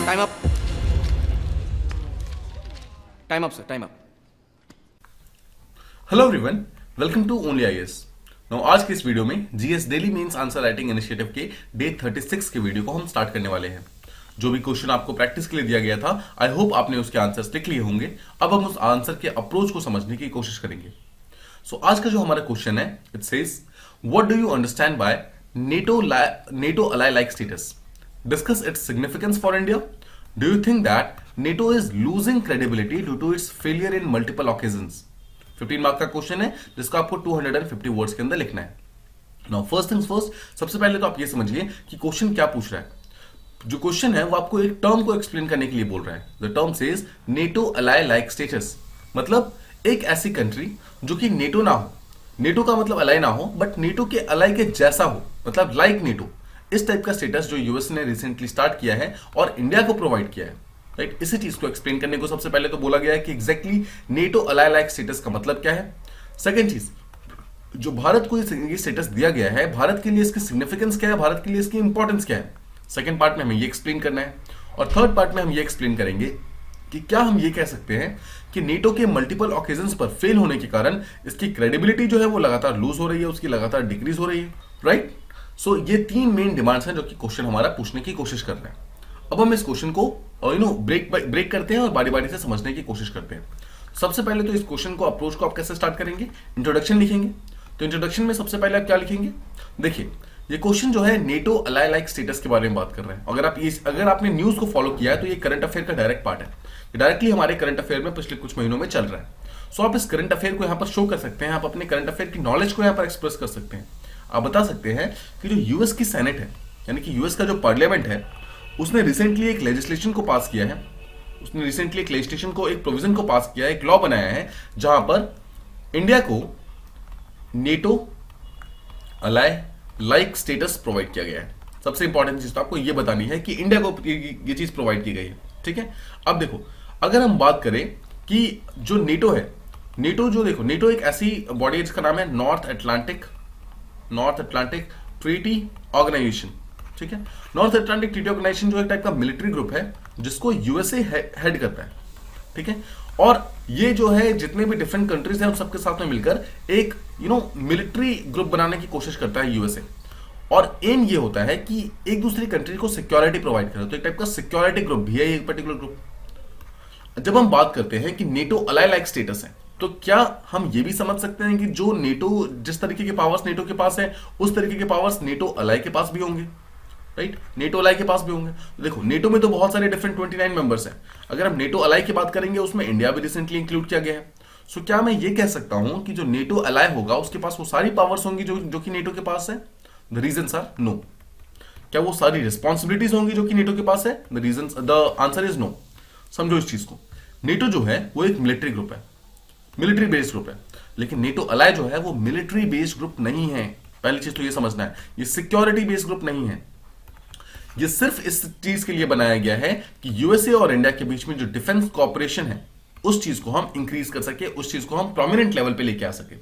Time up. Time up sir, time up. Hello everyone, welcome to only IAS. Now आज के इस video में GS daily mains answer writing initiative के day 36 के video को हम स्टार्ट करने वाले हैं। जो भी क्वेश्चन आपको प्रैक्टिस के लिए दिया गया था, आई होप आपने उसके आंसर्स लिख लिए होंगे। अब हम उस आंसर के अप्रोच को समझने की कोशिश करेंगे। सो आज का जो हमारा क्वेश्चन है, it says what do you understand by NATO ally like status? Discuss its significance for India. Do you think that NATO is losing credibility due to its failure in multiple occasions? 15 mark का question है जिसका आपको 250 words के अंदर लिखना है। Now first things first, सबसे पहले तो आप ये समझिए कि क्वेश्चन क्या पूछ रहा है। जो क्वेश्चन है वो आपको एक टर्म को एक्सप्लेन करने के लिए बोल रहा है। The term says NATO Alai like status, मतलब एक ऐसी कंट्री जो कि नेटो ना हो, नेटो का मतलब अलाई ना हो, बट नेटो के अलाई के जैसा हो, मतलब लाइक नेटो, इस टाइप का स्टेटस जो यूएस ने रिसेंटली स्टार्ट किया है और इंडिया को प्रोवाइड किया है। राइट, इसी चीज को एक्सप्लेन करने को सबसे पहले तो बोला गया है कि exactly NATO Alai like status का मतलब क्या है। सेकेंड चीज, जो भारत को ये स्टेटस दिया गया है, भारत के लिए इसकी सिग्निफिकेंस क्या है, भारत के लिए इसकी इंपॉर्टेंस क्या है। सेकेंड पार्ट में हमें ये एक्सप्लेन करना है। और थर्ड पार्ट में हम ये एक्सप्लेन करेंगे कि क्या हम ये कह सकते हैं कि नेटो के मल्टीपल ओकेजन्स पर फेल होने के कारण इसकी क्रेडिबिलिटी जो है वो लगातार लूज हो रही है, उसकी लगातार डिक्रीज हो रही है। राइट, सो ये तीन मेन डिमांड्स हैं जो कि क्वेश्चन हमारा पूछने की कोशिश कर रहे हैं। अब हम इस क्वेश्चन को ब्रेक करते हैं और बारी बारी से समझने की कोशिश करते हैं। सबसे पहले तो इस क्वेश्चन को अप्रोच को आप कैसे स्टार्ट करेंगे, इंट्रोडक्शन लिखेंगे। तो इंट्रोडक्शन में सबसे पहले आप क्या लिखेंगे, देखिए ये क्वेश्चन जो है नेटो अलाई लाइक स्टेटस के बारे में बात कर रहे हैं। अगर आपने न्यूज को फॉलो किया है तो ये करंट अफेयर का डायरेक्ट पार्ट है, डायरेक्टली हमारे करंट अफेयर में पिछले कुछ महीनों में चल रहा है। सो आप इस करंट अफेयर को यहाँ पर शो कर सकते हैं, आप अपने करंट अफेयर की नॉलेज को यहाँ पर एक्सप्रेस कर सकते हैं। आप बता सकते हैं कि जो यूएस की सेनेट है, यानी कि यूएस का जो पार्लियामेंट है, उसने रिसेंटली एक लेजिस्लेशन को पास किया है, उसने रिसेंटली एक लेजिस्लेशन को, एक प्रोविजन को पास किया है, एक लॉ बनाया है जहां पर इंडिया को NATO Alai like status provide किया गया है। सबसे इंपॉर्टेंट चीज तो आपको यह बतानी है कि इंडिया को ये चीज प्रोवाइड की गई है। ठीक है, अब देखो अगर हम बात करें कि जो नेटो है, नेटो एक ऐसी बॉडी है जिसका नाम है नॉर्थ अटलांटिक ट्रीटी ऑर्गेनाइजेशन। ठीक है, नॉर्थ अटलांटिक ट्रीटी ऑर्गेनाइजेशन जो एक टाइप का मिलिट्री ग्रुप है जिसको यूएसए हेड करता है। ठीक है, और ये जो है जितने भी डिफरेंट कंट्रीज हैं उन सबके साथ में मिलकर एक मिलिट्री ग्रुप बनाने की कोशिश करता है यूएसए। और एम ये होता है कि एक दूसरी कंट्री को सिक्योरिटी प्रोवाइड करे, तो एक टाइप का सिक्योरिटी ग्रुप भी है ये पर्टिकुलर ग्रुप। जब हम बात करते हैं कि नेटो अलाई लाइक स्टेटस है, तो क्या हम ये भी समझ सकते हैं कि जो नेटो, जिस तरीके के पावर्स नेटो के पास है, उस तरीके के पावर्स नेटो अलाई के पास भी होंगे। राइट, नेटो अलाई के पास भी होंगे। तो देखो नेटो में तो बहुत सारे डिफरेंट 29 मेंबर्स हैं। अगर हम नेटो अलाई की बात करेंगे उसमें इंडिया भी रिसेंटली इंक्लूड किया गया है। सो क्या मैं ये कह सकता हूं कि जो नेटो अलाई होगा उसके पास वो सारी पावर्स होंगी जो कि नेटो के पास है? The reasons are no. क्या वो सारी रिस्पॉन्सिबिलिटीज होंगी जो कि नेटो के पास है? The answer is no. समझो इस चीज को, नेटो जो है वो एक मिलिट्री ग्रुप है, मिलिट्री बेस्ड ग्रुप है, लेकिन नेटो अलाई जो है वो मिलिट्री बेस्ड ग्रुप नहीं है। पहली चीज तो ये समझना है, ये सिक्योरिटी बेस्ड ग्रुप नहीं है। ये सिर्फ इस चीज के लिए बनाया गया है कि यूएसए और इंडिया के बीच में जो डिफेंस कॉपरेशन है उस चीज को हम इंक्रीज कर सके, उस चीज को हम प्रोमिनेंट लेवल पे लेके आ सके।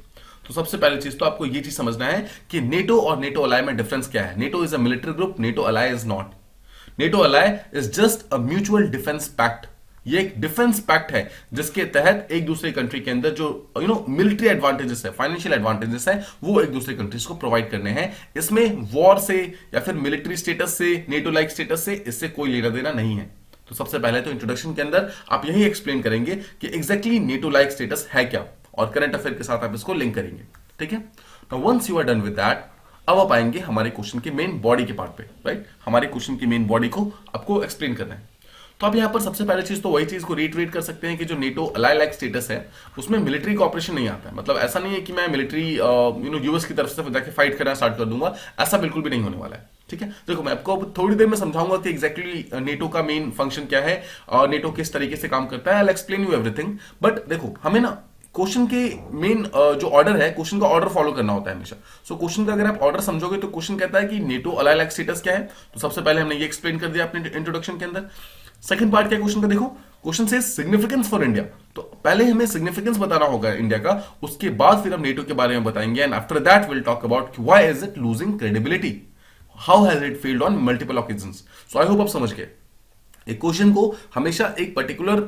तो सबसे पहली चीज तो आपको ये चीज समझना है कि नेटो और नेटो अलाई में डिफरेंस क्या है। NATO is a military group, NATO ally is not. NATO ally is just a mutual defence pact. ये एक डिफेंस पैक्ट है जिसके तहत एक दूसरे कंट्री के अंदर जो मिलिट्री एडवांटेजेस है, फाइनेंशियल एडवांटेजेस है, वो एक दूसरे कंट्रीज को प्रोवाइड करने हैं। इसमें वॉर से या फिर मिलिट्री स्टेटस से, नेटो लाइक स्टेटस से, इससे कोई लेना देना नहीं है। तो सबसे पहले तो इंट्रोडक्शन के अंदर आप यही एक्सप्लेन करेंगे कि एग्जैक्टली नेटो लाइक स्टेटस है क्या, और करंट अफेयर के साथ आप इसको लिंक करेंगे। ठीक है, now once you are done with that, अब आप आएंगे हमारे क्वेश्चन के मेन बॉडी के पार्ट पे। राइट, हमारे क्वेश्चन की मेन बॉडी को आपको एक्सप्लेन करना है। तो आप यहां पर सबसे पहले चीज तो वही चीज को रिट्रेट कर सकते हैं कि जो नेटो अलाई लाइक स्टेटस है उसमें मिलिट्री कॉपरेशन नहीं आता है। मतलब ऐसा नहीं है कि मैं मिलिट्री यूएस की तरफ से जाके फाइट करना स्टार्ट कर दूंगा, ऐसा बिल्कुल भी नहीं होने वाला है। ठीक है, देखो मैं आपको थोड़ी देर में समझाऊंगा कि एग्जैक्टली नेटो का मेन फंक्शन क्या है और नेटो किस तरीके से काम करता है। I explain you everything, but देखो हमें ना क्वेश्चन के मेन जो ऑर्डर है, क्वेश्चन का ऑर्डर फॉलो करना होता है हमेशा। सो क्वेश्चन का अगर आप ऑर्डर समझोगे तो क्वेश्चन कहता है कि नेटो अलाई लाइक स्टेटस क्या है, तो सबसे पहले हमने ये एक्सप्लेन कर दिया अपने इंट्रोडक्शन के अंदर। सेकंड पार्ट क्या क्वेश्चन का, देखो क्वेश्चन से सिग्निफिकेंस फॉर इंडिया, तो पहले हमें सिग्निफिकेंस बताना होगा इंडिया का, उसके बाद फिर हम नेटो के बारे में बताएंगे। And after that will talk about why is it losing credibility, how has it failed on multiple occasions. So I hope आप समझ गए। एक क्वेश्चन को हमेशा एक पर्टिकुलर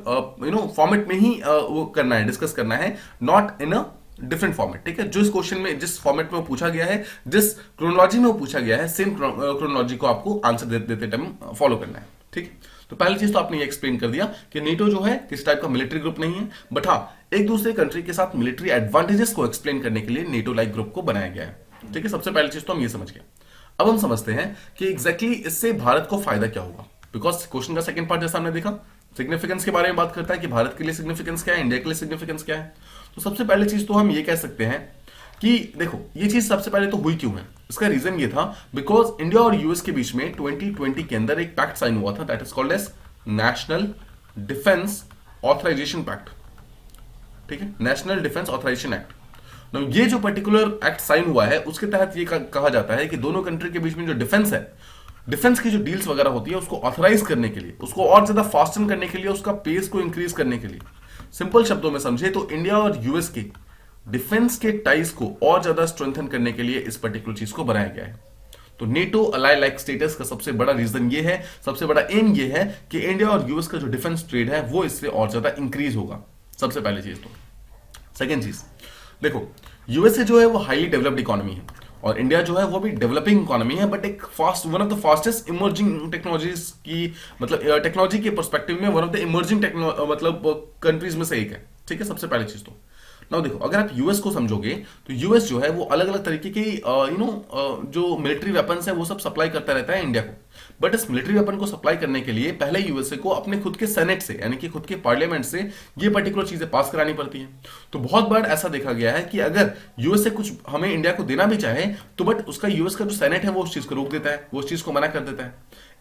फॉर्मेट में ही वो करना है, डिस्कस करना है, not in a different format. ठीक है, जो इस क्वेश्चन में जिस फॉर्मेट में वो पूछा गया है, जिस क्रोनोलॉजी में वो पूछा गया है, सेम क्रोनोलॉजी को आपको आंसर देते टाइम फॉलो करना है। ठीक है, तो पहली चीज तो आपने ये एक्सप्लेन कर दिया कि नेटो जो है किस टाइप का मिलिट्री ग्रुप नहीं है, बट हाँ एक दूसरे कंट्री के साथ मिलिट्री एडवांटेजेस को एक्सप्लेन करने के लिए नेटो लाइक ग्रुप को बनाया गया है। ठीक है, सबसे पहली चीज तो हम ये समझ गए। अब हम समझते हैं कि एग्जैक्टली इससे भारत को फायदा क्या होगा, बिकॉज क्वेश्चन का सेकंड पार्ट जैसा हमने देखा सिग्निफिकेंस के बारे में बात करता है कि भारत के लिए सिग्निफिकेंस क्या है, इंडिया के लिए सिग्निफिकेंस क्या है। तो सबसे पहले चीज तो हम ये कह सकते हैं कि देखो ये चीज सबसे पहले तो हुई क्यों है, इसका रीजन ये था बिकॉज इंडिया और यूएस के बीच में 2020 के अंदर एक पैक्ट साइन हुआ था, that is called as national defence authorisation pact. ठीक है, नेशनल डिफेंस ऑथराइजेशन एक्ट। ये जो पर्टिकुलर एक्ट साइन हुआ है उसके तहत ये कहा जाता है कि दोनों कंट्री के बीच में जो डिफेंस है, डिफेंस की जो डील्स वगैरह होती है उसको ऑथराइज करने के लिए, उसको और ज्यादा फास्टन करने के लिए, उसका पेस को इंक्रीज करने के लिए, सिंपल शब्दों में समझे तो इंडिया और यूएस के डिफेंस के टाइज को और ज्यादा स्ट्रेंथन करने के लिए इस पर्टिकुलर चीज को बनाया गया है। तो नेटो अलाई लाइक स्टेटस का सबसे बड़ा रीजन ये है, सबसे बड़ा एम ये है कि इंडिया और यूएस का जो डिफेंस ट्रेड है वो इससे और ज्यादा इंक्रीज होगा, सबसे पहली चीज तो। सेकेंड चीज देखो, यूएसए जो है वो हाईली डेवलप्ड इकोनॉमी है और इंडिया जो है वो भी डेवलपिंग इकोनॉमी है, बट एक one of the fastest emerging technologies की, मतलब टेक्नोलॉजी के पर्सपेक्टिव में वन ऑफ द इमर्जिंग मतलब कंट्रीज में से एक है। ठीक है, सबसे पहली चीज तो नाउ देखो, अगर आप यूएस को समझोगे तो यूएस जो है वो अलग अलग तरीके की जो मिलिट्री वेपन्स है वो सब सप्लाई करता रहता है इंडिया को, बट इस मिलिट्री वेपन को सप्लाई करने के लिए पहले यूएसए को अपने खुद के सेनेट से, यानी कि खुद के पार्लियामेंट से ये पर्टिकुलर चीजें पास करानी पड़ती हैं। तो बहुत बार ऐसा देखा गया है कि अगर यूएसए कुछ हमें इंडिया को देना भी चाहे तो बट उसका यूएस का जो सेनेट है वो उस चीज को रोक देता है, वो उस चीज को मना कर देता है।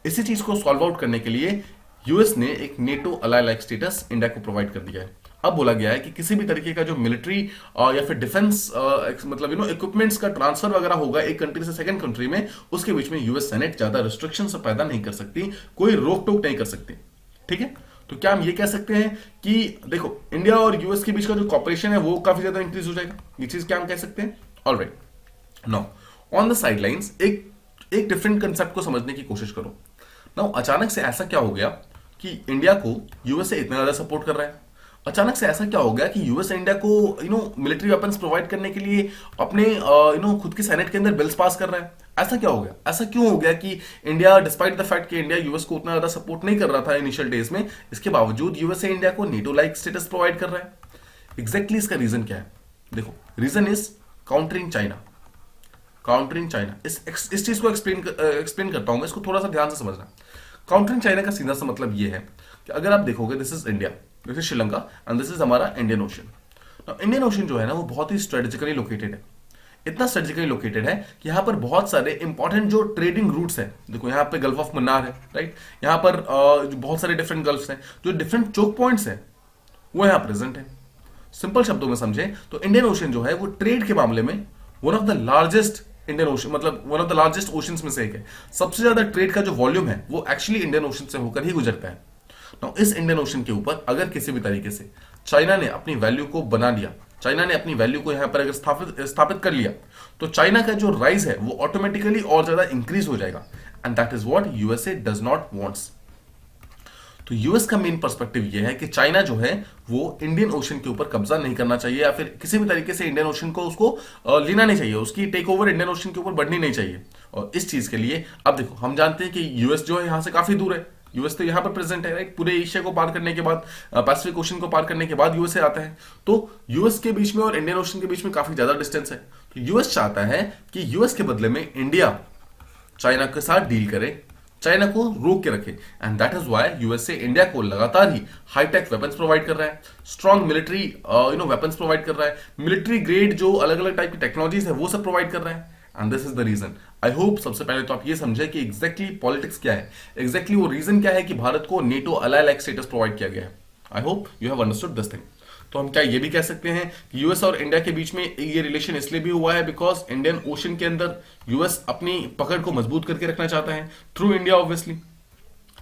इसी चीज को सॉल्व आउट करने के लिए यूएस ने एक NATO Alai like status India को प्रोवाइड कर दिया है। अब बोला गया है कि किसी भी तरीके का जो मिलिट्री या फिर डिफेंस मतलब इक्विपमेंट्स का ट्रांसफर वगैरह होगा एक कंट्री से सेकंड कंट्री में, उसके बीच में यूएस सेनेट ज्यादा रिस्ट्रिक्शंस पैदा नहीं कर सकती, कोई रोक टोक नहीं कर सकती। ठीक है, तो क्या हम ये कह सकते हैं कि देखो इंडिया और यूएस के बीच का जो कॉपरेशन है वो काफी ज्यादा इंक्रीज हो जाएगा, ये चीज क्या हम कह सकते हैं। Alright, now on the sidelines एक डिफरेंट कंसेप्ट को समझने की कोशिश करो। नाउ अचानक से ऐसा क्या हो गया कि इंडिया को यूएसए इतना ज्यादा सपोर्ट कर रहा है, अचानक से ऐसा क्या हो गया कि यूएस इंडिया को मिलिट्री वेपन्स प्रोवाइड करने के लिए अपने खुद के सेनेट के अंदर बिल्स पास कर रहा है। ऐसा क्या हो गया, ऐसा क्यों हो गया कि इंडिया डिस्पाइट द फैक्ट कि इंडिया यूएस को उतना ज्यादा सपोर्ट नहीं कर रहा था इनिशियल डेज में, इसके बावजूद यूएसए इंडिया को नेटो लाइक स्टेटस प्रोवाइड कर रहा है। एग्जैक्टली इसका रीजन क्या है, देखो reason is countering China. Countering China, इस चीज को एक्सप्लेन करता हूं मैं, इसको थोड़ा सा ध्यान से समझना। काउंटरिंग चाइना का सीधा सा मतलब ये है कि अगर आप देखोगे this is India, this is Sri Lanka and this is हमारा इंडियन ओशन। इंडियन ओशन जो है ना वो बहुत ही स्ट्रेटेजिकली लोकेटेड है, इतना स्ट्रेटेजिकली लोकेटेड है कि यहाँ पर बहुत सारे इंपॉर्टेंट जो ट्रेडिंग रूट्स हैं, देखो यहाँ पे गल्फ ऑफ मन्नार है, राइट, यहाँ पर बहुत सारे डिफरेंट गल्फ्स हैं, जो डिफरेंट चोक पॉइंट्स हैं वो यहाँ प्रेजेंट है। सिंपल शब्दों में समझे तो इंडियन ओशन जो है वो ट्रेड के मामले में one of the largest Indian ocean, मतलब one of the largest oceans में से एक है। सबसे ज्यादा ट्रेड का जो वॉल्यूम है वो एक्चुअली इंडियन ओशन से होकर ही गुजरता है। तो इस इंडियन ओशन के ऊपर अगर किसी भी तरीके से चाइना ने अपनी वैल्यू को बना लिया, चाइना ने अपनी वैल्यू को यहां पर अगर स्थापित कर लिया, तो चाइना का जो राइज है वो ऑटोमेटिकली और ज्यादा इंक्रीज हो जाएगा, and that is what USA does not wants. तो यूएस का मेन पर्सपेक्टिव ये है कि चाइना जो है वो इंडियन ओशन के ऊपर कब्जा नहीं करना चाहिए, या फिर किसी भी तरीके से इंडियन ओशन को उसको लेना नहीं चाहिए, उसकी टेक ओवर इंडियन ओशन के ऊपर बढ़नी नहीं चाहिए। और इस चीज के लिए अब देखो हम जानते हैं कि यूएस जो है यहां से काफी दूर है, यूएस तो यहां पर प्रेजेंट है, राइट, पूरे एशिया को पार करने के बाद, पैसिफिक ओशन को पार करने के बाद यूएसए आता है। तो यूएस के बीच में और इंडियन ओशन के बीच में काफी ज्यादा डिस्टेंस है। तो यूएस चाहता है कि यूएस के बदले में इंडिया चाइना के साथ डील करे, चाइना को रोक के रखे, and that is why USA India को लगातार ही हाईटेक वेपन्स प्रोवाइड कर रहा है, स्ट्रॉन्ग मिलिट्री वेपन्स प्रोवाइड कर रहा है, मिलिट्री ग्रेड जो अलग अलग टाइप की टेक्नोलॉजीज है वो सब प्रोवाइड कर रहा है, and this is the reason. I hope सबसे पहले तो आप ये समझे कि एग्जैक्टली पॉलिटिक्स क्या है, एग्जैक्टली वो रीजन क्या है कि भारत को NATO Alai like status provide किया गया है। I hope you have understood this thing. तो हम क्या ये भी कह सकते हैं कि यूएस और इंडिया के बीच में ये रिलेशन इसलिए भी हुआ है बिकॉज इंडियन ओशन के अंदर यूएस अपनी पकड़ को मजबूत करके रखना चाहता है थ्रू इंडिया ऑब्वियसली।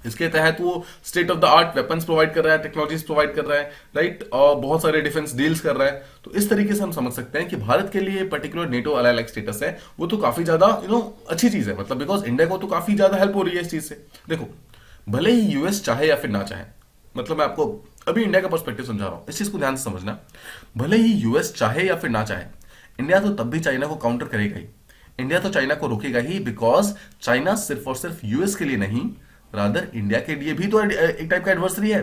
इसके तहत वो state of the art weapons provide कर रहा है, टेक्नोलॉजीज प्रोवाइड कर रहा है, राइट, और बहुत सारे डिफेंस डील्स कर रहा है। तो इस तरीके से हम समझ सकते हैं कि भारत के लिए particular NATO Alai like status है वो तो काफी ज्यादा अच्छी चीज है, मतलब बिकॉज इंडिया को तो काफी ज्यादा हेल्प हो रही है इस चीज से। देखो भले ही यूएस चाहे या फिर ना चाहे, मतलब मैं आपको अभी इंडिया का पर्सपेक्टिव समझा रहा हूं, इस चीज को ध्यान से समझना। भले ही यूएस चाहे या फिर ना चाहे, इंडिया तो तब भी चाइना को काउंटर करेगा ही। इंडिया तो चाइना को रोकेगा ही, बिकॉज चाइना सिर्फ और सिर्फ यूएस के लिए नहीं, रादर इंडिया के लिए भी तो एक टाइप का एडवर्सरी है।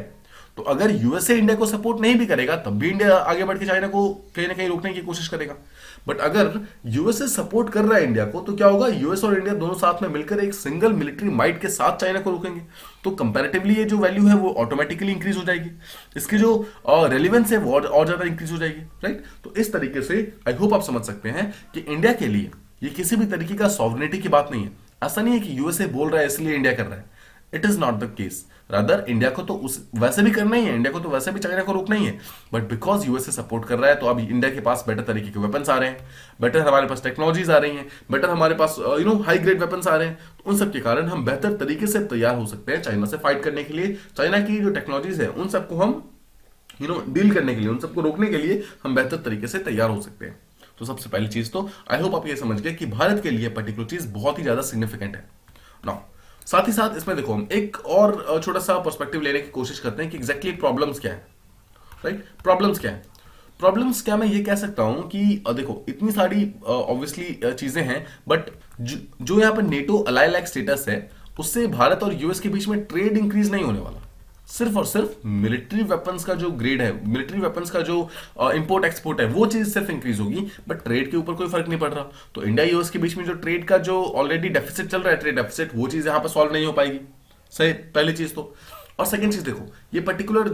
तो अगर यूएसए इंडिया को सपोर्ट नहीं भी करेगा तब भी इंडिया आगे बढ़ के चाइना को कहीं ना कहीं रोकने की कोशिश करेगा। बट अगर यूएसए सपोर्ट कर रहा है इंडिया को, तो क्या होगा, यूएस और इंडिया दोनों साथ में मिलकर एक सिंगल मिलिट्री माइट के साथ चाइना को रोकेंगे। तो कंपैरेटिवली ये जो वैल्यू है वो ऑटोमेटिकली इंक्रीज हो जाएगी, इसकी जो रेलिवेंस है वो और ज्यादा इंक्रीज हो जाएगी, राइट। तो इस तरीके से आई होप आप समझ सकते हैं कि इंडिया के लिए ये किसी भी तरीके का सॉवरेनिटी की बात नहीं है। ऐसा नहीं है कि यूएसए बोल रहा है इसलिए इंडिया कर रहा है, it is not the case. Rather India को तो उस वैसे भी करना ही है, इंडिया को तो वैसे भी चाइना को रोकना ही है, बट बिकॉज यूएसए सपोर्ट कर रहा है तो अब इंडिया के पास बेटर तरीके के वेपन्स आ रहे हैं, बेटर हमारे पास टेक्नोलॉजीज आ रही हैं, बेटर हमारे पास हाई ग्रेड वेपन्स आ रहे हैं। तो उन सब के कारण हम बेहतर तरीके से तैयार हो सकते हैं चाइना से फाइट करने के लिए। चाइना की जो टेक्नोलॉजीज है उन सबको हम डील करने के लिए, उन सबको रोकने के लिए हम बेहतर तरीके से तैयार हो सकते हैं। तो सबसे पहली चीज तो आई होप आप ये समझ गए कि भारत के लिए पर्टिकुलर चीज बहुत ही ज्यादा सिग्निफिकेंट है। नाउ साथ ही साथ इसमें देखो हम एक और छोटा सा पर्सपेक्टिव लेने की कोशिश करते हैं कि एग्जैक्टली प्रॉब्लम्स क्या है, राइट। प्रॉब्लम्स क्या है, प्रॉब्लम्स क्या, मैं ये कह सकता हूं कि देखो इतनी सारी ऑब्वियसली चीजें हैं, बट जो यहाँ पर नेटो अलाई लाइक स्टेटस है उससे भारत और यूएस के बीच में ट्रेड इंक्रीज नहीं होने वाला। सिर्फ और सिर्फ मिलिट्री वेपन्स का जो ग्रेड है, मिलिट्री वेपन्स का जो इंपोर्ट एक्सपोर्ट है वो चीज सिर्फ इंक्रीज होगी, बट ट्रेड के ऊपर कोई फर्क नहीं पड़ रहा। तो इंडिया यूएस के बीच में जो ट्रेड का जो ऑलरेडी डेफिसिट चल रहा है, ट्रेड डेफिसिट, वो चीज यहां पर सॉल्व नहीं हो पाएगी। सही, पहली चीज तो। और सेकंड चीज देखो, ये पर्टिकुलर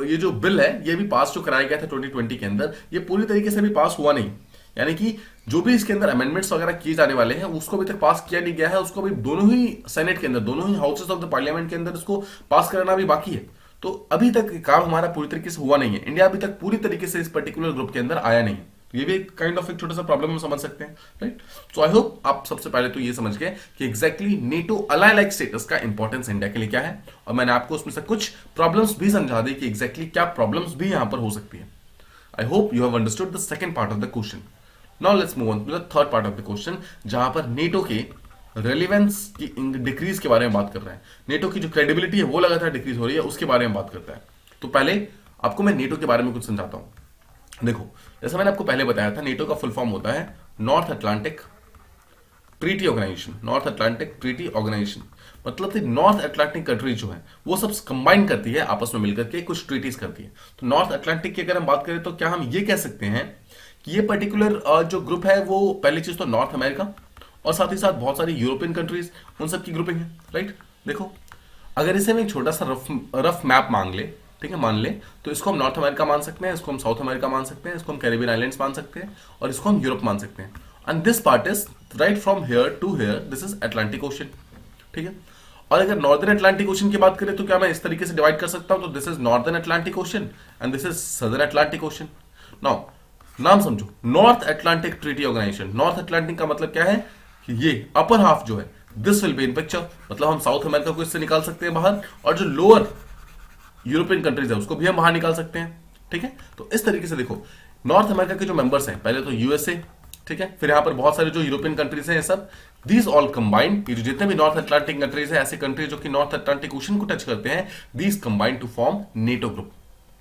ये जो बिल है ये भी पास जो कराया गया था 2020 के अंदर, ये पूरी तरीके से भी पास हुआ नहीं। यानी कि जो भी इसके अंदर अमेंडमेंट्स वगैरह किए जाने वाले हैं उसको अभी तक पास किया नहीं गया है, उसको अभी दोनों ही सेनेट के अंदर, दोनों ही हाउसेस ऑफ द पार्लियामेंट के अंदर इसको पास कराना भी बाकी है। तो अभी तक काम हमारा पूरी तरीके से हुआ नहीं है, इंडिया अभी तक पूरी तरीके से इस पर्टिकुलर ग्रुप के अंदर आया नहीं है। तो ये भी एक काइंड ऑफ एक छोटा सा प्रॉब्लम हम समझ सकते हैं, राइट। सो आई होप आप सबसे पहले तो ये समझ गए कि exactly NATO Alai like status का इंपॉर्टेंस इंडिया के लिए क्या है, और मैंने आपको उसमें से कुछ प्रॉब्लम्स भी समझा दी कि एग्जैक्टली क्या प्रॉब्लम्स भी यहां पर हो सकती है। I hope you have understood the second part of the question. Now let's move on to the third part of the question, जहां पर नेटो के रेलिवेंस की डिक्रीज के बारे में बात कर रहे हैं। नेटो की जो क्रेडिबिलिटी है वो लगातार डिक्रीज हो रही है, उसके बारे में बात करता है। तो पहले आपको मैं नेटो के बारे में कुछ समझाता हूं। देखो, जैसा मैंने आपको पहले बताया था, नेटो का फुल फॉर्म होता है North Atlantic Treaty Organisation. North Atlantic Treaty Organisation मतलब कि नॉर्थ अटलांटिक कंट्रीज जो है वो सब कंबाइन करती है, आपस में मिलकर के कुछ ट्रीटीज करती है। तो नॉर्थ अटलांटिक की अगर हम बात करें तो क्या हम ये कह सकते हैं कि ये पर्टिकुलर जो ग्रुप है वो पहली चीज तो नॉर्थ अमेरिका और साथ ही साथ बहुत सारी यूरोपियन कंट्रीज, उन सब की ग्रुपिंग है, राइट। देखो, अगर इसे हम एक छोटा सा रफ मैप मांग ले, ठीक है, मान ले, तो इसको हम नॉर्थ अमेरिका मान सकते हैं, इसको हम साउथ अमेरिका मान सकते हैं, इसको हम कैरिबियन आइलैंड्स मान सकते हैं, और इसको हम यूरोप मान सकते हैं। And this part is right from here to here, this is Atlantic Ocean, ठीक है। और अगर नॉर्दर्न अटलांटिक ओशन की बात करें तो क्या मैं इस तरीके से डिवाइड कर सकता हूं, तो this is Northern Atlantic Ocean and this is Southern Atlantic Ocean. Now नाम समझो, North Atlantic Treaty Organisation. North Atlantic का मतलब क्या है कि ये अपर हाफ जो है this will be in picture, मतलब हम साउथ अमेरिका को इससे निकाल सकते हैं बाहर, और जो लोअर यूरोपियन कंट्रीज है उसको भी हम बाहर निकाल सकते हैं, ठीक है। तो इस तरीके से देखो, नॉर्थ अमेरिका के जो मेंबर्स हैं, पहले तो यूएसए, ठीक है, फिर यहां पर बहुत सारे जो यूरोपियन कंट्रीज हैं, ये सब दीज ऑल कंबाइंड, ये जो जितने भी नॉर्थ अटलांटिक कंट्रीज हैं, ऐसे कंट्रीज जो कि नॉर्थ अटलांटिक ओशन को टच करते हैं, these combined to form NATO group,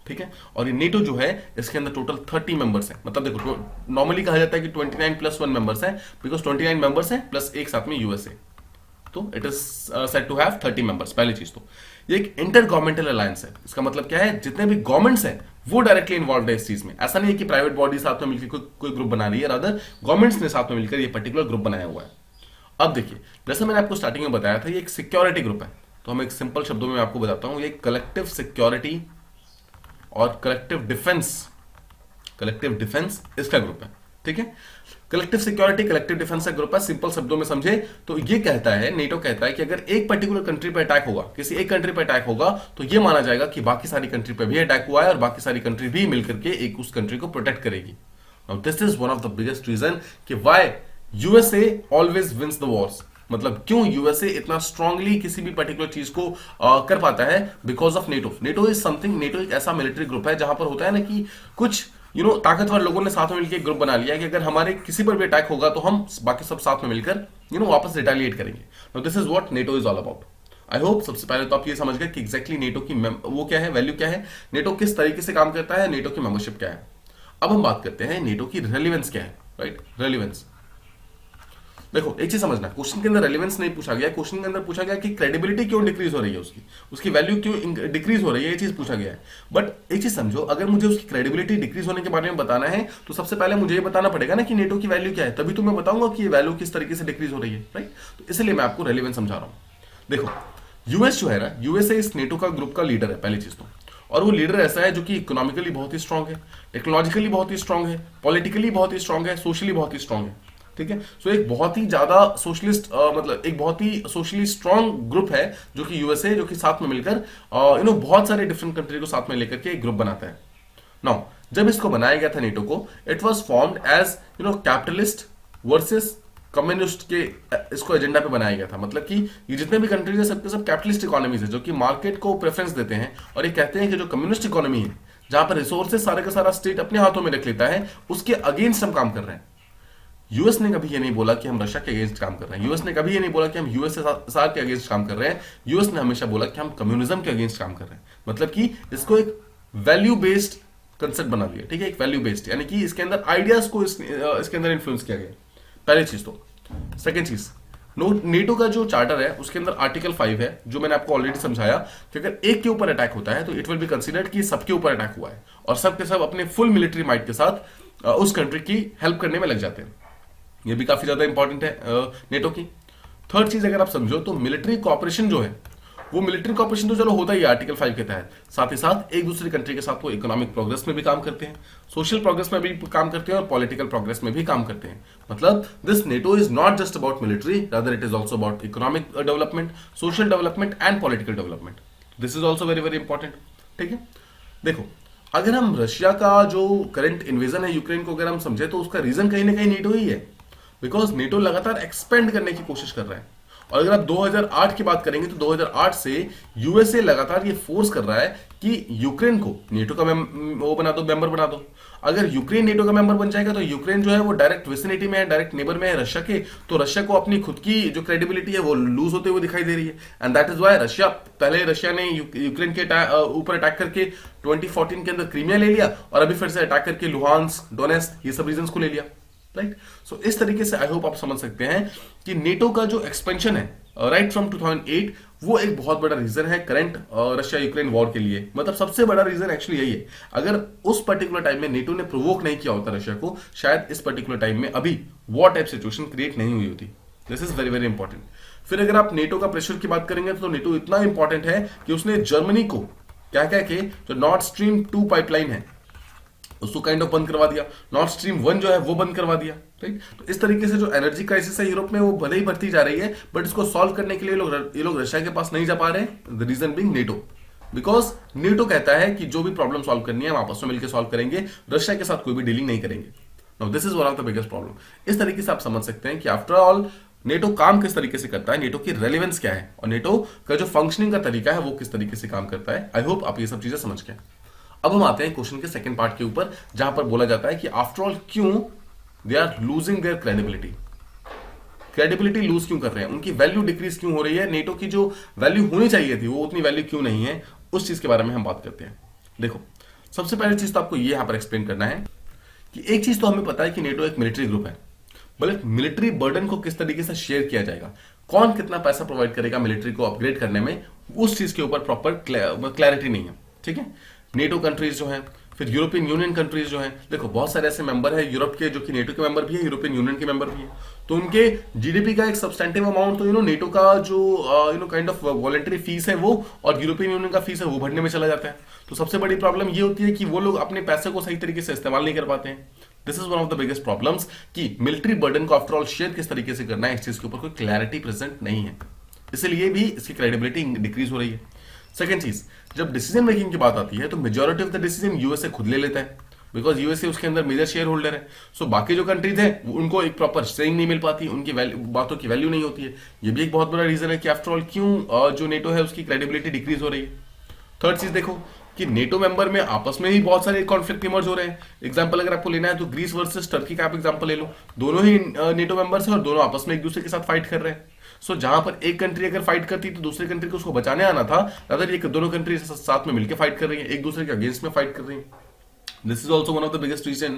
ठीक है। और ये नेटो जो है इसके अंदर टोटल 30 मेंबर्स हैं, मतलब देखो नॉर्मली कहा जाता है कि 29 प्लस 1 मेंबर्स हैं, बिकॉज 29 मेंबर्स हैं प्लस एक साथ में यूएसए, तो it is set to have 30 members. पहली चीज तो ये एक इंटर गवर्नमेंटल अलायंस है। इसका मतलब क्या है, जितने भी गवर्नमेंट्स हैं वो डायरेक्टली इन्वॉल्व है इस चीज में। ऐसा नहीं है कि प्राइवेट बॉडी साथ में मिलकर कोई ग्रुप बना रही है, रादर गवर्नमेंट्स ने साथ में मिलकर ये पर्टिकुलर ग्रुप बनाया हुआ है। अब देखिए, जैसे मैंने आपको स्टार्टिंग में बताया था, ये एक सिक्योरिटी ग्रुप है। तो हम एक सिंपल शब्दों में आपको बताता हूं, ये कलेक्टिव सिक्योरिटी और कलेक्टिव डिफेंस इसका ग्रुप है, ठीक है। कलेक्टिव सिक्योरिटी, कलेक्टिव डिफेंस का ग्रुप है। सिंपल शब्दों में समझे तो ये कहता है, नेटो कहता है कि अगर एक पर्टिकुलर कंट्री पे अटैक होगा, किसी एक कंट्री पे अटैक होगा, तो ये माना जाएगा कि बाकी सारी कंट्री पे भी अटैक हुआ है और बाकी सारी कंट्री भी मिलकर के एक उस कंट्री को प्रोटेक्ट करेगी। Now this is one of the biggest reason कि why USA always wins the wars. मतलब क्यों यूएसए इतना स्ट्रांगली किसी भी पर्टिकुलर चीज को कर पाता है, because of NATO. NATO is something, NATO एक ऐसा मिलिट्री ग्रुप है जहां पर होता है ना कि कुछ ताकतवर लोगों ने साथ में मिलकर एक ग्रुप बना लिया कि अगर हमारे किसी पर भी अटैक होगा तो हम बाकी सब साथ में मिलकर वापस रिटेलिएट करेंगे। Now this is what NATO is all about. I hope सबसे पहले तो आप ये समझ गए कि एग्जैक्टली नेटो की वो क्या है, वैल्यू क्या है, नेटो किस तरीके से काम करता है, नेटो की मेंबरशिप क्या है। अब हम बात करते हैं नेटो की रेलिवेंस क्या है, राइट। रेलिवेंस देखो, एक चीज समझना, क्वेश्चन के अंदर रेलिवेंस नहीं पूछा गया, क्वेश्चन के अंदर पूछा गया कि क्रेडिबिलिटी क्यों डिक्रीज हो रही है, उसकी उसकी वैल्यू क्यों डिक्रीज हो रही है, ये चीज पूछा गया है। बट एक चीज समझो, अगर मुझे उसकी क्रेडिबिलिटी डिक्रीज होने के बारे में बताना है तो सबसे पहले मुझे ये बताना पड़ेगा ना कि नेटो की वैल्यू क्या है, तभी तो मैं बताऊंगा कि ये वैल्यू किस तरीके से डिक्रीज हो रही है, राइट। तो इसलिए मैं आपको रेलिवेंस समझा रहा हूं। देखो, यूएस जो है ना, यूएसए इस नेटो का ग्रुप का लीडर है, पहली चीज तो। और वो लीडर ऐसा है जो कि इकोनॉमिकली बहुत ही स्ट्रांग है, टेक्नोलॉजिकली बहुत ही स्ट्रांग है, पॉलिटिकली बहुत ही स्ट्रांग है, सोशली बहुत ही स्ट्रांग है, ठीक है। सो एक बहुत ही ज्यादा सोशलिस्ट मतलब एक बहुत ही सोशली स्ट्रांग ग्रुप है जो कि यूएसए, जो कि साथ में मिलकर बहुत सारे डिफरेंट कंट्री को साथ में लेकर के एक ग्रुप बनाता है। नाउ जब इसको बनाया गया था नेटो को, it was formed as capitalist versus communist के इसको एजेंडा पे बनाया गया था। मतलब कि ये जितने भी कंट्रीज है सबके सब कैपिटलिस्ट इकोनॉमीज है जो कि मार्केट को प्रेफरेंस देते हैं, और ये कहते हैं कि जो कम्युनिस्ट इकोनॉमी है जहां पर रिसोर्सेज सारे का सारा स्टेट अपने हाथों में रख लेता है, उसके अगेंस्ट हम काम कर रहे हैं। यूएस ने कभी ये नहीं बोला कि हम रशिया के अगेंस्ट काम कर रहे हैं, यूएस ने कभी ये नहीं बोला कि हम यूएसएसआर के अगेंस्ट काम कर रहे हैं, यूएस ने हमेशा बोला कि हम कम्युनिज्म के अगेंस्ट काम कर रहे हैं। मतलब कि इसको एक वैल्यू बेस्ड कंसेप्ट बना दिया, ठीक है, एक वैल्यू बेस्ड, यानी कि इसके अंदर आइडियाज को इसके अंदर इन्फ्लुएंस किया गया, पहली चीज तो। सेकेंड चीज, नेटो का जो चार्टर है उसके अंदर आर्टिकल 5 है, जो मैंने आपको ऑलरेडी समझाया कि अगर एक के ऊपर अटैक होता है तो इट विल बी कंसीडर्ड कि सबके ऊपर अटैक हुआ है, और सब के सब अपने फुल मिलिट्री माइट के साथ उस कंट्री की हेल्प करने में लग जाते हैं। ये भी काफी ज्यादा इंपॉर्टेंट है नेटो की। थर्ड चीज अगर आप समझो तो मिलिट्री कॉपरेशन जो है, वो मिलिट्री कॉपरेशन तो चलो होता ही है आर्टिकल 5 के तहत, साथ ही साथ एक दूसरे कंट्री के साथ वो इकोनॉमिक प्रोग्रेस में भी काम करते हैं, सोशल प्रोग्रेस में भी काम करते हैं, और पॉलिटिकल प्रोग्रेस में भी काम करते हैं। मतलब this NATO is not just about military, rather it is also about economic development, social development and political development. This is also very very important, ठीक है। देखो, अगर हम रशिया का जो करंट इन्वेजन है यूक्रेन को अगर हम समझे तो उसका रीजन कहीं ना कहीं नेटो ही है, बिकॉज नेटो लगातार एक्सपेंड करने की कोशिश कर रहा है। और अगर आप 2008 की बात करेंगे तो 2008 से यूएसए लगातार ये फोर्स कर रहा है कि यूक्रेन को नेटो का वो बना दो, मेंबर बना दो। अगर यूक्रेन नेटो का मेंबर बन जाएगा तो यूक्रेन जो है वो डायरेक्ट विसिनिटी में है, डायरेक्ट नेबर में है रशिया के, तो रशिया को अपनी खुद की जो क्रेडिबिलिटी है वो लूज होते हुए दिखाई दे रही है। And that is why Russia ने यूक्रेन के ऊपर अटैक करके 2014 के अंदर क्रीमिया ले लिया, और अभी फिर से अटैक करके लुहांस्क, डोनेट्स्क, ये सब रीजन को ले लिया, राइट। सो इस तरीके से आई होप आप समझ सकते हैं कि नेटो का जो एक्सपेंशन है राइट फ्रॉम 2008, वो एक बहुत बड़ा रीजन है करंट रशिया यूक्रेन वॉर के लिए। मतलब सबसे बड़ा रीजन एक्चुअली यही है। अगर उस पर्टिकुलर टाइम में नेटो ने प्रोवोक नहीं किया होता रशिया को, शायद इस पर्टिकुलर टाइम में अभी वॉर टाइप सिचुएशन क्रिएट नहीं हुई होती। This is very very important. फिर अगर आप नेटो का प्रेशर की बात करेंगे तो नेटो इतना इंपॉर्टेंट है कि उसने जर्मनी को क्या क्या के जो नॉर्थ स्ट्रीम 2 पाइपलाइन है उसको काइंड ऑफ बंद करवा दिया, नॉर्थ स्ट्रीम 1 जो है वो बंद करवा दिया, राइट। तो इस तरीके से जो एनर्जी क्राइसिस है यूरोप में वो भले ही बढ़ती जा रही है, बट इसको सॉल्व करने के लिए ये लोग रशिया के पास नहीं जा पा रहे हैं। The reason being NATO, because NATO कहता है कि जो भी प्रॉब्लम सॉल्व करनी है हम आपस में मिलकर सॉल्व करेंगे, रशिया के साथ कोई भी डीलिंग नहीं करेंगे। Now this is one of the biggest problem. इस तरीके से आप समझ सकते हैं कि आफ्टर ऑल नेटो काम किस तरीके से करता है, नेटो की रेलेवेंस क्या है, और नेटो का जो फंक्शनिंग का तरीका है वो किस तरीके से काम करता है। आई होप आप ये सब चीजें समझ गए। अब हम आते हैं क्वेश्चन के सेकंड पार्ट के ऊपर, जहां पर बोला जाता है कि आफ्टर ऑल क्यों they are losing their credibility lose क्यों कर रहे हैं, उनकी वैल्यू डिक्रीज क्यों हो रही है, नेटो की जो वैल्यू होनी चाहिए थी वो उतनी वैल्यू क्यों नहीं है, उस चीज के बारे में हम बात करते हैं। देखो, सबसे पहली चीज तो आपको ये यहां पर एक्सप्लेन करना है कि एक चीज तो हमें पता है कि नेटो एक मिलिट्री ग्रुप है, बल्कि मिलिट्री बर्डन को किस तरीके से शेयर किया जाएगा, कौन कितना पैसा प्रोवाइड करेगा मिलिट्री को अपग्रेड करने में, उस चीज के ऊपर प्रॉपर क्लैरिटी नहीं है, ठीक है। नेटो कंट्रीज जो हैं, फिर यूरोपियन यूनियन कंट्रीज जो हैं, देखो बहुत सारे ऐसे मेंबर है यूरोप के जो कि नेटो के मेंबर भी है, यूरोपियन यूनियन के मेंबर भी है, तो उनके जीडीपी का एक सब्सटेंटिव अमाउंट तो नेटो का जो काइंड ऑफ वॉलंटरी फीस है वो, और यूरोपियन यूनियन का फीस है वो भरने में चला जाता है। तो सबसे बड़ी प्रॉब्लम ये होती है कि वो लोग अपने पैसे को सही तरीके से इस्तेमाल नहीं कर पाते हैं। This is one of the biggest problems कि मिलिट्री बर्डन को आफ्टर ऑल शेयर किस तरीके से करना है, इस चीज के ऊपर कोई क्लैरिटी प्रेजेंट नहीं है, इसलिए भी इसकी क्रेडिबिलिटी डिक्रीज हो रही है। सेकेंड चीज, जब डिसीजन मेकिंग की बात आती है तो majority of the decision USA खुद ले लेता है, बिकॉज यूएसए उसके अंदर मेजर शेयर होल्डर है। सो बाकी जो कंट्रीज हैं उनको एक प्रॉपर सेइंग नहीं मिल पाती, उनकी बातों की वैल्यू नहीं होती है। ये भी एक बहुत बड़ा रीजन है कि आफ्टर ऑल क्यों जो नेटो है उसकी क्रेडिबिलिटी डिक्रीज हो रही है। थर्ड चीज देखो, कि नेटो मेंबर में आपस में ही बहुत सारे कॉन्फ्लिक्ट इमर्ज हो रहे हैं। एग्जांपल अगर आपको लेना है तो ग्रीस वर्सेस टर्की का आप एग्जांपल ले लो, दोनों ही नेटो मेंबर्स हैं और दोनों आपस में एक दूसरे के साथ फाइट कर रहे हैं। सो जहां पर एक कंट्री अगर फाइट करती तो दूसरी कंट्री को उसको बचाने आना था, अगर ये दोनों कंट्री साथ में मिलकर फाइट कर रही है, एक दूसरे के अगेंस्ट में फाइट कर रही है। This is also one of the biggest reason.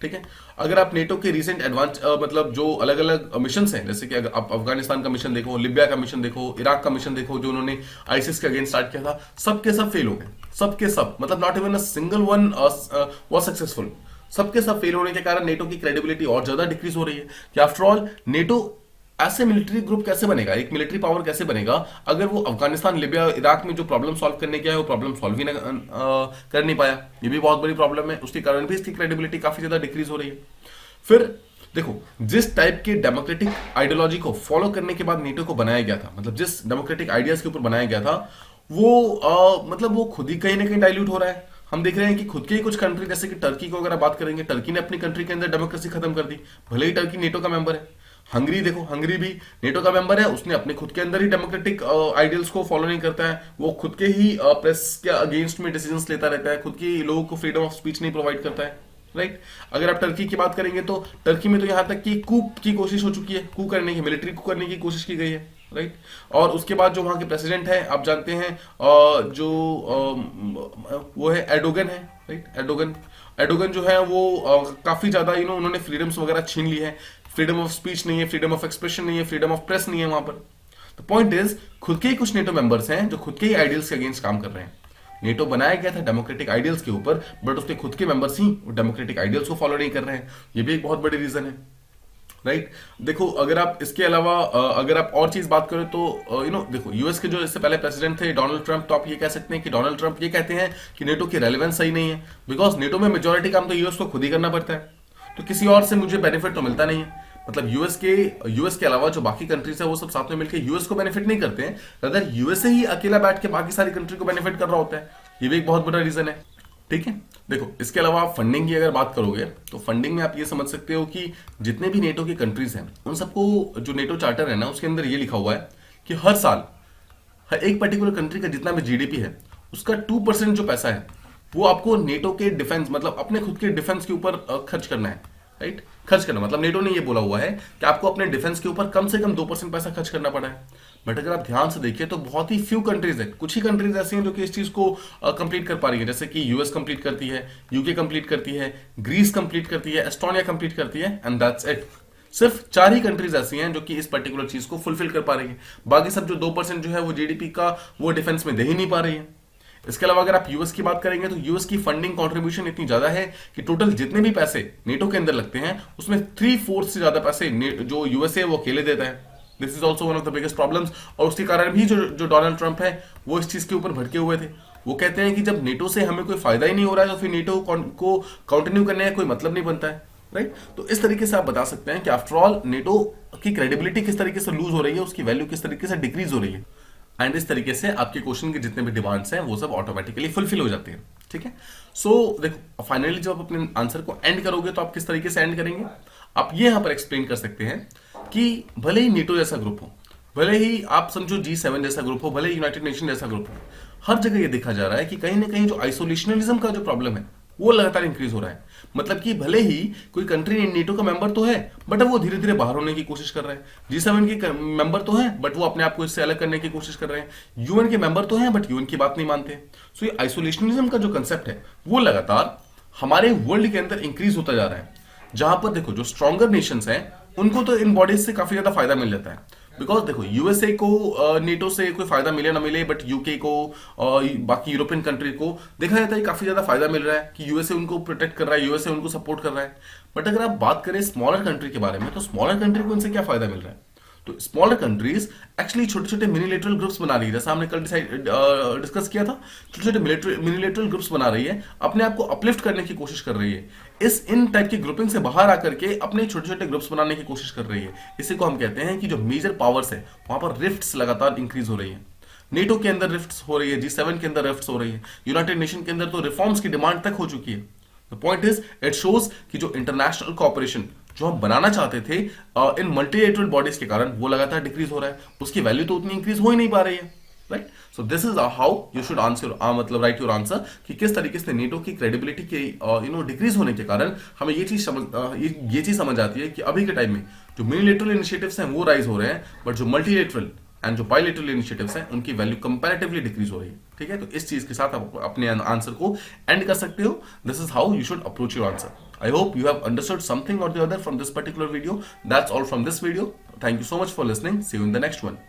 ठीक है, अगर आप नेटो के रिसेंट एडवांस मतलब जो अलग अलग मिशन हैं, जैसे कि अगर आप अफगानिस्तान का मिशन देखो, लिबिया का मिशन देखो, इराक का मिशन देखो, जो उन्होंने आईसिस के अगेंस्ट स्टार्ट किया था, सबके सब फेल हो गए, सबके सब, मतलब not even a single one was successful. सबके सब फेल होने के कारण नेटो की क्रेडिबिलिटी और ज्यादा डिक्रीज हो रही है कि आफ्टर ऑल नेटो ऐसे मिलिट्री ग्रुप कैसे बनेगा, एक मिलिट्री पावर कैसे बनेगा अगर वो अफगानिस्तान, लिबिया, इराक में जो प्रॉब्लम सॉल्व करने गया है वो प्रॉब्लम सॉल्व ही कर नहीं पाया। ये भी बहुत बड़ी प्रॉब्लम है, उसके कारण भी इसकी क्रेडिबिलिटी काफी ज्यादा डिक्रीज हो रही है। फिर देखो, जिस टाइप के डेमोक्रेटिक आइडियोलॉजी को फॉलो करने के बाद नेटो को बनाया गया था, मतलब जिस डेमोक्रेटिक आइडियाज के ऊपर बनाया गया था, वो मतलब वो खुद ही कहीं ना कहीं डाइल्यूट हो रहा है। हम देख रहे हैं कि खुद के ही कुछ कंट्री, जैसे कि टर्की को अगर आप बात करेंगे, टर्की ने अपनी कंट्री के अंदर डेमोक्रेसी खत्म कर दी, भले ही टर्की नेटो का मेंबर है। हंगरी देखो, हंगरी भी नेटो का मेंबर है, उसने अपने खुद के अंदर ही डेमोक्रेटिक आइडियल्स को फॉलो नहीं करता है, वो खुद के ही प्रेस के अगेंस्ट में डिसीजंस लेता रहता है, खुद के लोगों को फ्रीडम ऑफ स्पीच नहीं प्रोवाइड करता है। राइट, अगर आप टर्की की बात करेंगे तो टर्की में तो यहां तक कि कूप की कोशिश हो चुकी है, कू करने की, मिलिट्री कू करने की कोशिश की गई है। राइट, और उसके बाद जो वहां के प्रेसिडेंट है आप जानते हैं, जो वो है एडोगन है। राइट, एडोगन जो है वो काफी ज्यादा उन्होंने फ्रीडम्स वगैरह छीन ली है, फ्रीडम ऑफ स्पीच नहीं है, फ्रीडम ऑफ एक्सप्रेशन नहीं है, फ्रीडम ऑफ प्रेस नहीं है वहां पर। तो पॉइंट इज, खुद के ही कुछ नेटो मेंबर्स हैं जो खुद के ही आइडियल्स के अगेंस्ट काम कर रहे हैं। नेटो बनाया गया था डेमोक्रेटिक आइडियल्स के ऊपर, बट उसके खुद के मेंबर्स ही डेमोक्रेटिक आइडियल्स को फॉलो नहीं कर रहे हैं। ये भी एक बहुत बड़ी रीजन है। राइट, देखो अगर आप इसके अलावा अगर आप और चीज बात करें तो देखो, यूएस के जो इससे पहले प्रेसिडेंट थे डोनाल्ड ट्रंप, तो आप ये कह सकते हैं कि डोनाल्ड ट्रंप ये कहते हैं कि नेटो की रेलेवेंस सही नहीं है, बिकॉज नेटो में मेजोरिटी काम तो यूएस को खुद ही करना पड़ता है, तो किसी और से मुझे बेनिफिट तो मिलता नहीं है। मतलब यूएस के अलावा जो बाकी कंट्रीज है वो सब साथ में मिलकर यूएस को बेनिफिट नहीं करते हैं, अगर यूएसए ही अकेला बैठ के बाकी सारी कंट्री को बेनिफिट कर रहा होता है। ये भी एक बहुत बड़ा रीजन है। ठीक है, देखो इसके अलावा आप फंडिंग की अगर बात करोगे तो फंडिंग में आप ये समझ सकते हो कि जितने भी नेटो की कंट्रीज हैं उन सबको, जो नेटो चार्टर है ना, उसके अंदर ये लिखा हुआ है कि हर साल एक पर्टिकुलर कंट्री का जितना भी जीडीपी है उसका 2% जो पैसा है वो आपको नेटो के डिफेंस, मतलब अपने खुद के डिफेंस के ऊपर खर्च करना है। राइट, खर्च करना मतलब नेटो ने ये बोला हुआ है कि आपको अपने डिफेंस के ऊपर कम से कम 2% पैसा खर्च करना पड़ा है। बट अगर आप ध्यान से देखिए तो बहुत ही फ्यू कंट्रीज है, कुछ ही कंट्रीज ऐसी हैं जो कि इस चीज को कंप्लीट कर पा रही है, जैसे कि यूएस कंप्लीट करती है, यूके कंप्लीट करती है, ग्रीस कंप्लीट करती है, एस्टोनिया कंप्लीट करती है, एंड दैट्स इट। सिर्फ 4 ही कंट्रीज ऐसी हैं जो कि इस पर्टिकुलर चीज को फुलफिल कर पा रही है। बाकी सब जो 2% जो है वो जीडीपी का वो डिफेंस में दे ही नहीं पा रही है। इसके अलावा अगर आप यूएस की बात करेंगे तो यूएस की फंडिंग कंट्रीब्यूशन इतनी ज्यादा है कि टोटल जितने भी पैसे नेटो के अंदर लगते हैं उसमें 3/4 से ज्यादा पैसे जो यूएसए वो अकेले देता है। This is also one of the biggest problems, और उसके कारण भी जो डोनाल्ड ट्रंप है वो इस चीज के ऊपर भड़के हुए थे। वो कहते हैं कि जब नेटो से हमें कोई फायदा ही नहीं हो रहा है तो फिर नेटो को कंटिन्यू करने का कोई मतलब नहीं बनता है। राइट, तो इस तरीके से आप बता सकते हैं कि आफ्टर ऑल नेटो की क्रेडिबिलिटी किस तरीके से लूज हो रही है, उसकी वैल्यू किस तरीके से डिक्रीज हो रही है, एंड इस तरीके से आपके क्वेश्चन के जितने भी डिमांड्स हैं वो सब ऑटोमेटिकली फुलफिल हो जाते हैं। ठीक है, सो देखो फाइनली जब आप अपने आंसर को एंड करोगे तो आप किस तरीके से एंड करेंगे, आप ये यहां पर एक्सप्लेन कर सकते हैं कि भले ही नेटो जैसा ग्रुप हो, भले ही आप समझो G7 जैसा ग्रुप हो, भले ही यूनाइटेड नेशन जैसा ग्रुप हो, हर जगह ये देखा जा रहा है कि कहीं ना कहीं जो आइसोलेशनलिज्म का जो प्रॉब्लम है वो लगातार इंक्रीज हो रहा है। मतलब कि भले ही कोई कंट्री नेटो का मेंबर तो है बट वो धीरे धीरे बाहर होने की कोशिश कर रहे हैं, G7 के मेंबर तो है बट वो अपने आप को इससे अलग करने की कोशिश कर रहे हैं, यूएन के मेंबर तो हैं बट यूएन की बात नहीं मानते। सो ये आइसोलेशनलिज्म का जो कंसेप्ट है वो लगातार हमारे वर्ल्ड के अंदर इंक्रीज होता जा रहा है, जहां पर देखो जो स्ट्रॉन्गर नेशंस हैं उनको तो इन बॉडीज से काफी ज्यादा फायदा मिल जाता है। बिकॉज देखो यूएसए को नेटो से कोई फायदा मिले ना मिले, बट यूके को बाकी यूरोपियन कंट्री को देखा जाता है काफी ज्यादा फायदा मिल रहा है कि यूएसए उनको प्रोटेक्ट कर रहा है, यूएसए उनको सपोर्ट कर रहा है। बट अगर आप बात करें स्मॉलर कंट्री के बारे में तो स्मॉलर कंट्री को इनसे क्या फायदा मिल रहा है, तो स्मॉलर कंट्रीज एक्चुअली छोटे छोटे मिनीलेटरल ग्रुप्स बना रही है, जैसा हमने कल डिस्कस किया था, छोटे छोटे मिनीलेटरल ग्रुप्स बना रही है, अपने आप को अपलिफ्ट करने की कोशिश कर रही है, इन टाइप की ग्रुपिंग से बाहर आकर के अपने छोटे छोटे ग्रुप्स बनाने की कोशिश कर रही है। इसी को हम कहते हैं कि जो मेजर पावर्स है वहां पर रिफ्ट्स लगातार इंक्रीज हो रही है। नेटो के अंदर रिफ्ट्स हो रही है, G7 के अंदर रिफ्ट्स हो रही है, यूनाइटेड नेशन के अंदर तो रिफॉर्म्स की डिमांड तक हो चुकी है। The point is it shows कि जो इंटरनेशनल कोऑपरेशन जो हम बनाना चाहते थे इन मल्टीलेटरल बॉडीज के कारण वो लगातार डिक्रीज हो रहा है, उसकी वैल्यू तो उतनी इंक्रीज हो ही नहीं पा रही है। Right? So this is how you should answer, मतलब राइट योर आंसर, कि किस तरीके से नेटो की क्रेडिबिलिटी के डिक्रीज होने के कारण हमें ये चीज समझ आती है कि अभी के टाइम में जो यूनिलैटरल इनिशिएटिव्स हैं वो राइज हो रहे हैं, बट जो मल्टीलेटरल एंड जो बायलैटरल इनिशिएटिव्स हैं उनकी वैल्यू कंपैरेटिवली डिक्रीज हो रही है। ठीक है, तो इस चीज के साथ आप अपने आंसर को एंड कर सकते हो। This is how you should approach your answer. I hope you have understood something or the other from this particular video. That's all from this video. Thank you so much for listening. See you in the next one.